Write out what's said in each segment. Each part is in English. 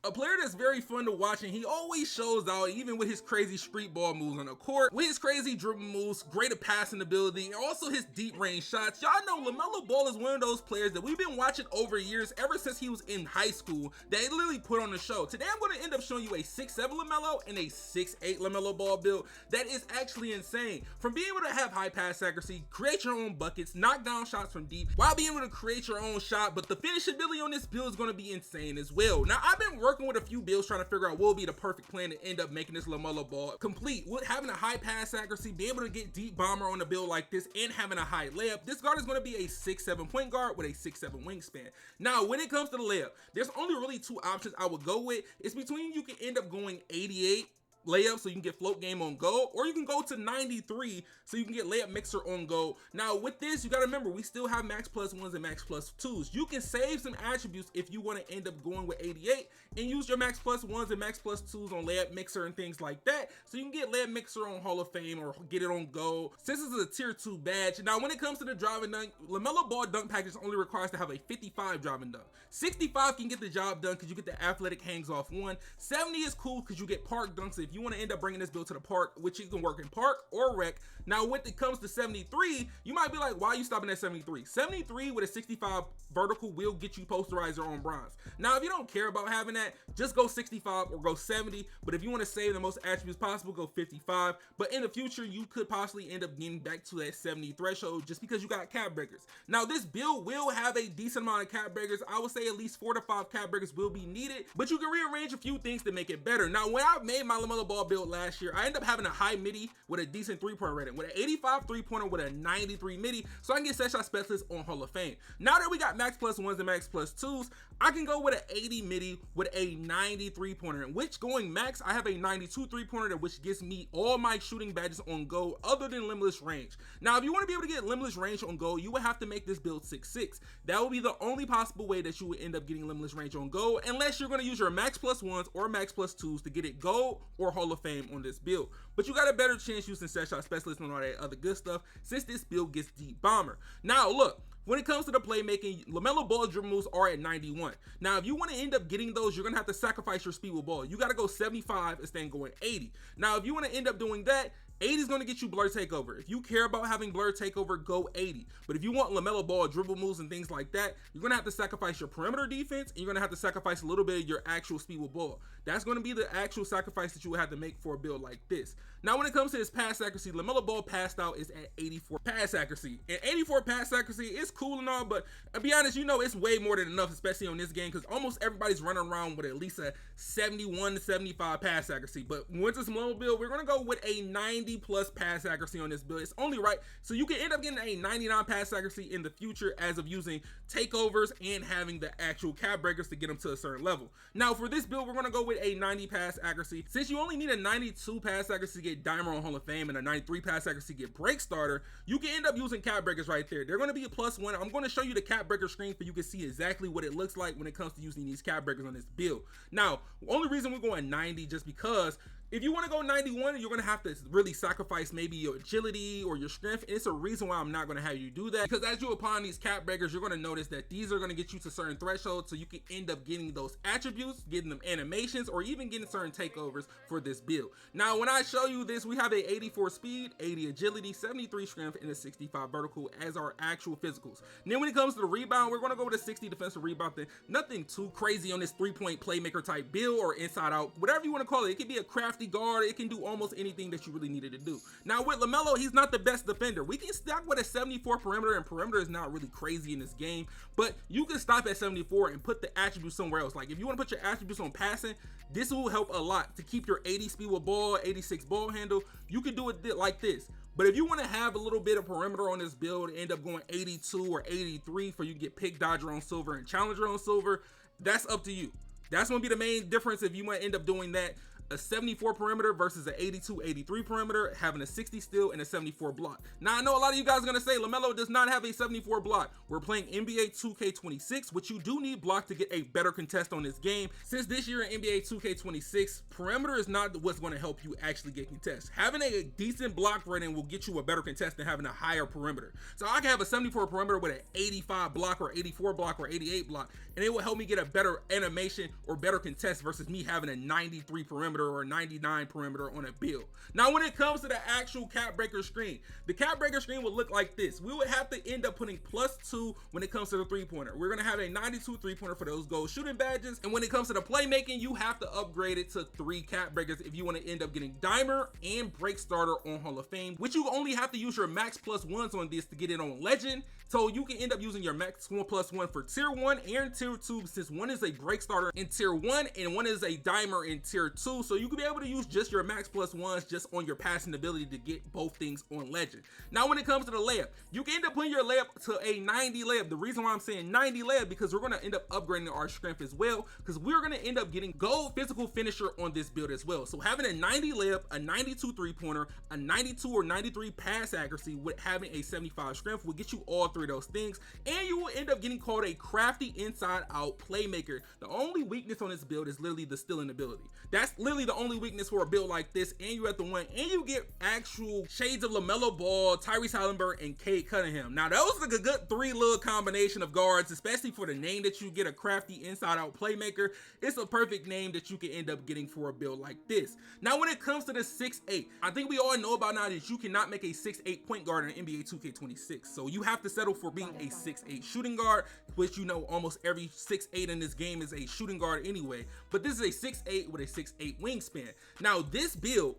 A player that's very fun to watch, and he always shows out even with his crazy street ball moves on the court, with his crazy dribble moves, greater passing ability, and also his deep range shots. Y'all know LaMelo Ball is one of those players that we've been watching over years, ever since he was in high school, that he literally put on the show. Today I'm going to end up showing you a 6'7 LaMelo and a 6'8 LaMelo Ball build that is actually insane. From being able to have high pass accuracy, create your own buckets, knock down shots from deep, while being able to create your own shot, but the finishability on this build is going to be insane as well. Now, I've been working with a few builds trying to figure out what will be the perfect plan to end up making this LaMelo Ball complete. With having a high pass accuracy, be able to get deep bomber on a build like this, and having a high layup, this guard is going to be a 6'7 point guard with a 6'7 wingspan. Now, when it comes to the layup, there's only really two options I would go with. It's between, you can end up going 88 layup so you can get float game on go, or you can go to 93 so you can get layup mixer on go. Now with this, you got to remember, we still have max plus ones and max plus twos. You can save some attributes if you want to end up going with 88 and use your max plus ones and max plus twos on layup mixer and things like that, so you can get layup mixer on Hall of Fame or get it on go, since this is a tier 2 badge. Now when it comes to the driving dunk, LaMelo Ball dunk package only requires to have a 55 driving dunk. 65 can get the job done because you get the athletic hangs off one. 70 is cool because you get park dunks if you want to end up bringing this build to the park, which you can work in park or rec. Now when it comes to 73, you might be like, why are you stopping at 73? 73 with a 65 vertical will get you posterizer on bronze. Now if you don't care about having that, just go 65 or go 70, but if you want to save the most attributes possible, go 55. But in the future, you could possibly end up getting back to that 70 threshold just because you got cap breakers. Now this build will have a decent amount of cap breakers. I would say at least 4 to 5 cap breakers will be needed, but you can rearrange a few things to make it better. Now when I made my LaMelo Ball build last year, I ended up having a high midi with a decent 3-point rating, with an 85 3-pointer with a 93 midi, so I can get set shot specialist on Hall of Fame. Now that we got max plus ones and max plus twos, I can go with an 80 midi with a 93 pointer, in which going max, I have a 92 3-pointer, which gives me all my shooting badges on go other than limitless range. Now if you want to be able to get limitless range on go, you would have to make this build 6'6. That would be the only possible way that you would end up getting limitless range on go, unless you're going to use your max plus ones or max plus twos to get it go or Hall of Fame on this build. But you got a better chance using set shot specialist and all that other good stuff, since this build gets deep bomber. Now look, when it comes to the playmaking, LaMelo Ball dribble moves are at 91. Now, if you want to end up getting those, you're going to have to sacrifice your speed with ball. You got to go 75 instead of going 80. Now, if you want to end up doing that, 80 is going to get you blur takeover. If you care about having blur takeover, go 80. But if you want LaMelo Ball dribble moves and things like that, you're going to have to sacrifice your perimeter defense, and you're going to have to sacrifice a little bit of your actual speed with ball. That's going to be the actual sacrifice that you would have to make for a build like this. Now, when it comes to his pass accuracy, LaMelo Ball passed out is at 84 pass accuracy. And 84 pass accuracy is cool and all, but to be honest, you know it's way more than enough, especially on this game, because almost everybody's running around with at least a 71 to 75 pass accuracy. But once it's LaMelo build, we're going to go with a 90 plus pass accuracy on this build. It's only right, so you can end up getting a 99 pass accuracy in the future as of using takeovers and having the actual cap breakers to get them to a certain level. Now for this build, we're going to go with a 90 pass accuracy. Since you only need a 92 pass accuracy to get Dimer on Hall of Fame and a 93 pass accuracy to get break starter, you can end up using cap breakers right there. They're going to be a +1. I'm going to show you the cap breaker screen so you can see exactly what it looks like when it comes to using these cap breakers on this build. Now, the only reason we're going 90 just because if you want to go 91, you're going to have to really sacrifice maybe your agility or your strength. And it's a reason why I'm not going to have you do that, because as you apply these cap breakers, you're going to notice that these are going to get you to certain thresholds, so you can end up getting those attributes, getting them animations, or even getting certain takeovers for this build. Now, when I show you this, we have a 84 speed, 80 agility, 73 strength, and a 65 vertical as our actual physicals. And then when it comes to the rebound, we're going to go with a 60 defensive rebound thing. Nothing too crazy on this 3-point playmaker type build or inside out, whatever you want to call it. It could be a crafty guard, it can do almost anything that you really needed to do. Now with LaMelo, he's not the best defender. We can stack with a 74 perimeter, and perimeter is not really crazy in this game, but you can stop at 74 and put the attributes somewhere else. Like if you want to put your attributes on passing, this will help a lot to keep your 80 speed with ball, 86 ball handle. You can do it like this. But if you want to have a little bit of perimeter on this build, end up going 82 or 83 for you to get pick dodger on silver and challenger on silver, that's up to you. That's going to be the main difference if you want to end up doing that. a 74 perimeter versus an 82-83 perimeter, having a 60 steal and a 74 block. Now, I know a lot of you guys are going to say LaMelo does not have a 74 block. We're playing NBA 2K26, which you do need block to get a better contest on this game. Since this year in NBA 2K26, perimeter is not what's going to help you actually get contests. Having a decent block rating will get you a better contest than having a higher perimeter. So I can have a 74 perimeter with an 85 block or 84 block or 88 block, and it will help me get a better animation or better contest versus me having a 93 perimeter or 99 perimeter on a build. Now, when it comes to the actual cap breaker screen, the cap breaker screen would look like this. We would have to end up putting +2 when it comes to the three-pointer. We're gonna have a 92 three-pointer for those gold shooting badges, and when it comes to the playmaking, you have to upgrade it to 3 cap breakers if you want to end up getting Dimer and Break Starter on Hall of Fame, which you only have to use your max +1s on this to get it on Legend. So you can end up using your max +1 for tier 1 and tier 2, since one is a Break Starter in tier 1 and one is a Dimer in tier 2. So you can be able to use just your max +1s just on your passing ability to get both things on Legend. Now, when it comes to the layup, you can end up putting your layup to a 90 layup. The reason why I'm saying 90 layup, because we're going to end up upgrading our strength as well, because we're going to end up getting gold physical finisher on this build as well. So having a 90 layup, a 92 three-pointer, a 92 or 93 pass accuracy with having a 75 strength will get you all 3 of those things, and you will end up getting called a crafty inside out playmaker. The only weakness on this build is literally the stealing ability. That's literally the only weakness for a build like this, and you have to win, and you get actual shades of LaMelo Ball, Tyrese Halliburton, and Cade Cunningham. Now, that was like a good 3 little combination of guards, especially for the name that you get, a crafty inside out playmaker. It's a perfect name that you can end up getting for a build like this. Now, when it comes to the 6'8", I think we all know about now that you cannot make a 6'8" point guard in NBA 2K26. So you have to settle for being a 6'8" shooting guard, which you know almost every 6'8" in this game is a shooting guard anyway. But this is a 6'8" with a 6'8" wingspan. Now, this build,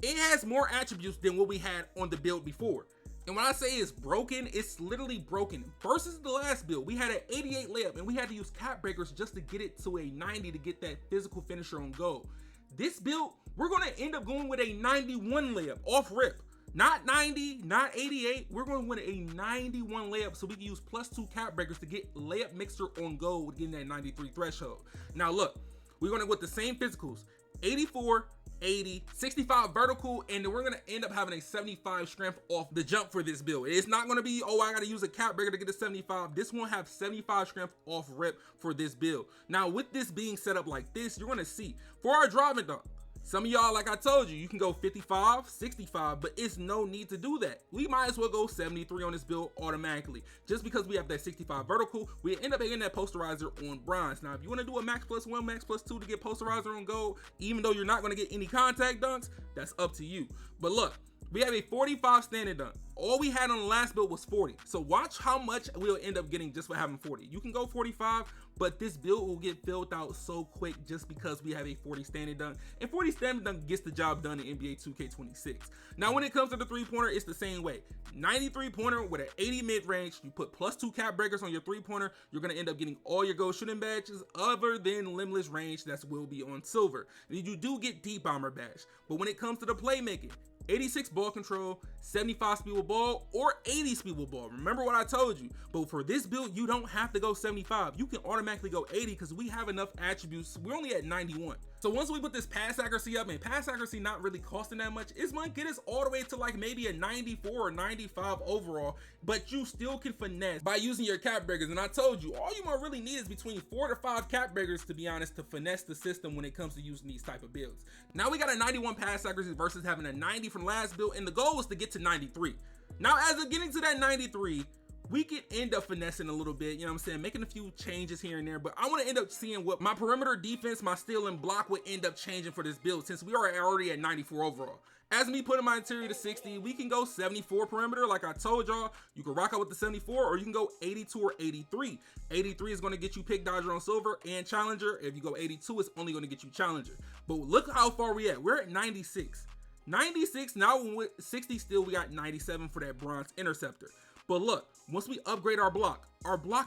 it has more attributes than what we had on the build before. And when I say it's broken, it's literally broken. Versus the last build, we had an 88 layup and we had to use cap breakers just to get it to a 90 to get that physical finisher on goal. This build, we're going to end up going with a 91 layup off rip. Not 90, not 88. We're going to win a 91 layup so we can use +2 cap breakers to get layup mixer on goal with getting that 93 threshold. Now look, we're going to go with the same physicals, 84, 80, 65 vertical, and then we're going to end up having a 75 strength off the jump for this build. It's not going to be, oh, I got to use a cap breaker to get a 75. This won't have 75 strength off rip for this build. Now, with this being set up like this, you're going to see for our driving dunk, some of y'all, like I told you, you can go 55, 65, but it's no need to do that. We might as well go 73 on this build automatically. Just because we have that 65 vertical, we end up getting that posterizer on bronze. Now, if you want to do a max +1, max +2 to get posterizer on gold, even though you're not going to get any contact dunks, that's up to you. But look, we have a 45 standard dunk. All we had on the last build was 40. So watch how much we'll end up getting just for having 40. You can go 45, but this build will get filled out so quick just because we have a 40 standard dunk. And 40 standard dunk gets the job done in NBA 2K26. Now, when it comes to the three-pointer, it's the same way. 93 pointer with an 80 mid-range. You put +2 cap breakers on your three-pointer. You're going to end up getting all your gold shooting badges other than limitless range. That will be on silver. And you do get deep bomber badge. But when it comes to the playmaking, 86 ball control, 75 speed with ball, or 80 speed with ball. Remember what I told you. But for this build, you don't have to go 75. You can automatically go 80 because we have enough attributes. We're only at 91. So once we put this pass accuracy up, and pass accuracy not really costing that much, it's gonna get us all the way to like maybe a 94 or 95 overall, but you still can finesse by using your cap breakers. And I told you, all you might really need is between 4 to 5 cap breakers, to be honest, to finesse the system when it comes to using these type of builds. Now we got a 91 pass accuracy versus having a 90 from last build, and the goal was to get to 93. Now, as of getting to that 93, we could end up finessing a little bit, you know what I'm saying, making a few changes here and there, but I want to end up seeing what my perimeter defense, my steal and block would end up changing for this build, since we are already at 94 overall. As me putting my interior to 60, we can go 74 perimeter, like I told y'all. You can rock out with the 74, or you can go 82 or 83. 83 is going to get you pick dodger on silver and challenger. If you go 82, it's only going to get you challenger. But look how far we at. We're at 96. 96, now with 60 still, we got 97 for that bronze interceptor. But look, once we upgrade our block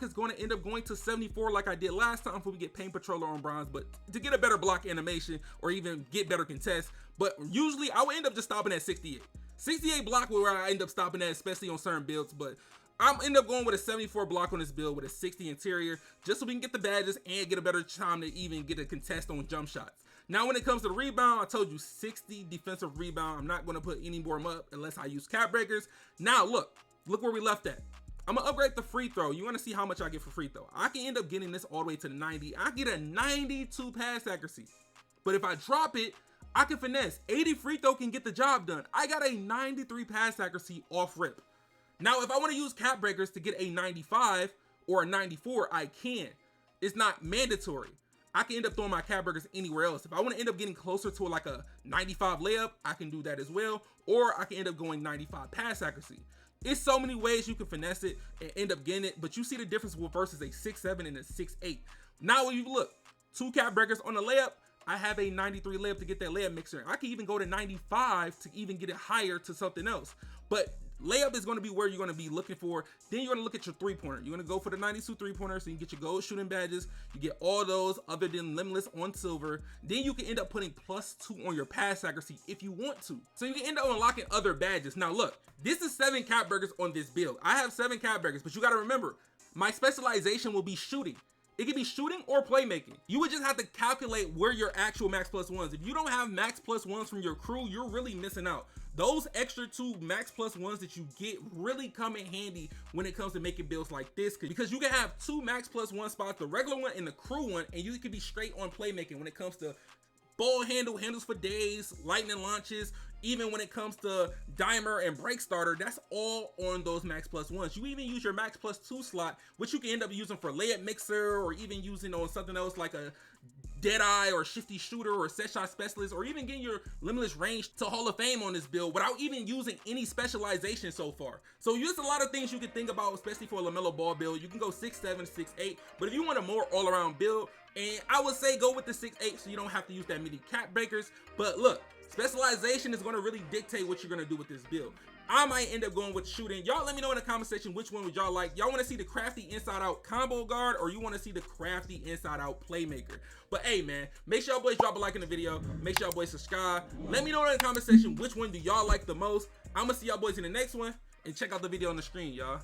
is going to end up going to 74 like I did last time, before we get paint patroller on bronze, but to get a better block animation or even get better contests. But usually I would end up just stopping at 68. 68 block where I end up stopping at, especially on certain builds. But I'm end up going with a 74 block on this build with a 60 interior, just so we can get the badges and get a better time to even get a contest on jump shots. Now, when it comes to the rebound, I told you 60 defensive rebound. I'm not going to put any more up unless I use cap breakers. Now, look where we left at. I'm gonna upgrade the free throw. You want to see how much I get for free throw? I can end up getting this all the way to the 90. I get a 92 pass accuracy. But if I drop it, I can finesse. 80 free throw can get the job done. I got a 93 pass accuracy off rip. Now, if I want to use cap breakers to get a 95 or a 94, I can. It's not mandatory. I can end up throwing my cap breakers anywhere else. If I want to end up getting closer to like a 95 layup, I can do that as well. Or I can end up going 95 pass accuracy. It's so many ways you can finesse it and end up getting it, but you see the difference versus a 6'7" and a 6'8". Now, when you look, 2 cap breakers on the layup, I have a 93 layup to get that layup mixer. I can even go to 95 to even get it higher to something else. But layup is going to be where you're going to be looking for. Then you're going to look at your three-pointer. You're going to go for the 92 three-pointer, so you get your gold shooting badges. You get all those other than limitless on silver. Then you can end up putting +2 on your pass accuracy if you want to. So you can end up unlocking other badges. Now look, this is 7 cap breakers on this build. I have 7 cap breakers, but you got to remember, my specialization will be shooting. It could be shooting or playmaking. You would just have to calculate where your actual max +1s. If you don't have max +1s from your crew, you're really missing out. Those extra 2 max +1s that you get really come in handy when it comes to making builds like this, because you can have 2 max +1 spots, the regular one and the crew one, and you can be straight on playmaking when it comes to ball handles for days, lightning launches, even when it comes to dimer and break starter. That's all on those max +1s. You even use your max +2 slot, which you can end up using for layup mixer, or even using on something else like a Deadeye or shifty shooter or set shot specialist, or even getting your limitless range to Hall of Fame on this build without even using any specialization so far. So there's a lot of things you can think about, especially for a LaMelo Ball build. You can go 6'7", 6'8", but if you want a more all-around build, and I would say go with the 6'8", so you don't have to use that many cap breakers. But look, specialization is going to really dictate what you're going to do with this build. I might end up going with shooting. Y'all let me know in the comment section which one would y'all like. Y'all want to see the crafty inside out combo guard, or you want to see the crafty inside out playmaker? But hey man, make sure y'all boys drop a like in the video. Make sure y'all boys subscribe. Let me know in the comment section which one do y'all like the most. I'm gonna see y'all boys in the next one, and check out the video on the screen, y'all.